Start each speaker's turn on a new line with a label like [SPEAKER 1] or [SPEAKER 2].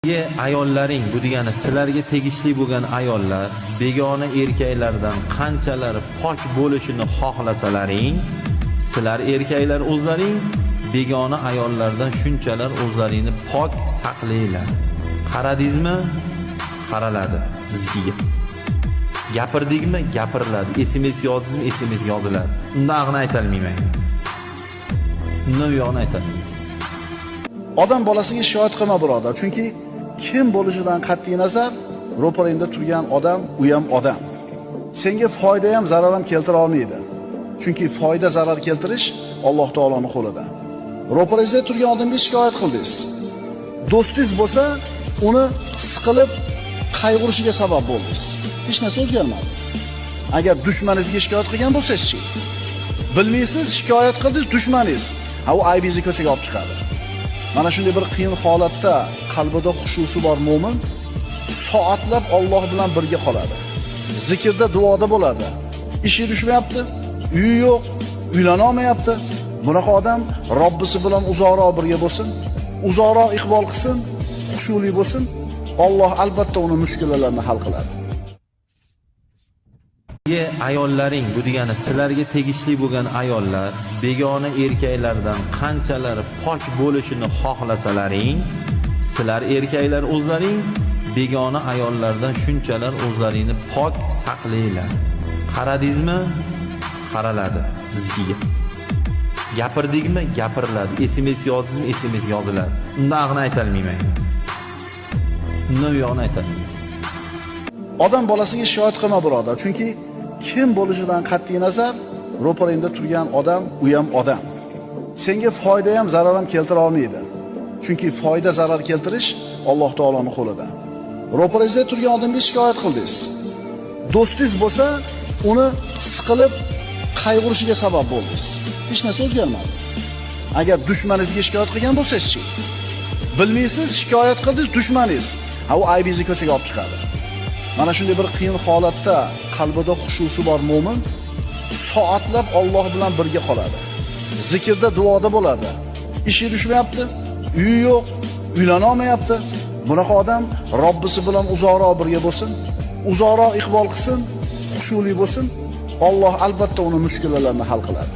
[SPEAKER 1] Ayollaring, bu degani sizlarga tegishli bo'lgan ayollar begona erkaklardan qanchalar pok bo'lishini xohlasalaring, sizlar erkaklar o'zlaring begona ayollardan shunchalar o'zlaringni pok saqlanglar. Qaradingizmi? Qaraladi bizga. Gapirdingmi? Gapiriladi. SMS yozdingizmi? SMS yoziladi. Undan ag'ni aytolmayman. Undan yo'qni aytolmayman.
[SPEAKER 2] Odam bolasiga shikoyat qilma birodar, chunki kim bo'lishidan qat'iy nazar, ro'parangda turgan odam u ham odam. Senga foyda ham zarar ham keltira olmaydi. Chunki foyda zarar keltirish Alloh taoloning qo'lida. Ro'parangizda turgan odamga shikoyat qildingiz. Do'stingiz bo'lsa, uni siqilib qayg'urishiga sabab bo'ldingiz. Hech narsa o'zgarmadi. Agar dushmaningizga shikoyat qilgan bo'lsangiz-chi, bilmaysiz, shikoyat qildingiz dushmaningiz, u aybingizni ko'chaga olib chiqadi. Mana shunday bir qiyin holatda qalbida xushusi bor mo'min soatlab Alloh bilan birga qoladi. Zikrda, duoda bo'ladi. Ishi tushmayapti, uyi yo'q, uylana olmayapti. Bunaqa odam Robbisi bilan uzoqroq birga bo'lsin, uzoqroq iqbol qilsin, xushuli bo'lsin. Alloh albatta uni mushkullalarni hal qiladi.
[SPEAKER 1] Ayollaring, bu degani sizlarga tegishli bo'lgan ayollar begona erkaklardan qanchalar pok bo'lishini xohlasalaring, sizlar erkaklar o'zlaring begona ayollardan shunchalar o'zlaringni pok saqlanglar. Qaradingizmi? Qaraladi bizga. Gapirdingmi? Gapiriladi. SMS yozdingizmi? SMS yoziladi. Undan ag'ni aytolmayman. Undan yo'qni aytolmayman.
[SPEAKER 2] Odam bolasiga shikoyat qilma birodar, chunki kim bo'lishidan qat'iy nazar, ro'parangda turgan odam u ham odam. Senga foyda ham zarar ham keltira olmaydi. Chunki foyda zarar keltirish Alloh taoloning qo'lida. Ro'parangizda turgan odamga shikoyat qildingiz. Do'stingiz bo'lsa, uni siqilib qayg'urishiga sabab bo'ldingiz. Hech narsa o'zgarmadi. Agar dushmaningizga shikoyat qilgan bo'lsangiz-chi, bilmaysiz, shikoyat qildingiz dushmaningiz, u aybingizni ko'chaga olib chiqadi. Mana shunday bir qiyin holatda qalbida xushusi bor mo'min soatlab Alloh bilan birga qoladi. Zikrda, duoda bo'ladi. Ishi tushmayapti, uyi yo'q, uylana olmayapti. Bunaqa odam Robbisi bilan uzoqroq birga bo'lsin, uzoqroq iqbol qilsin, xushuli bo'lsin. Alloh albatta uni mushkullalarni hal qiladi.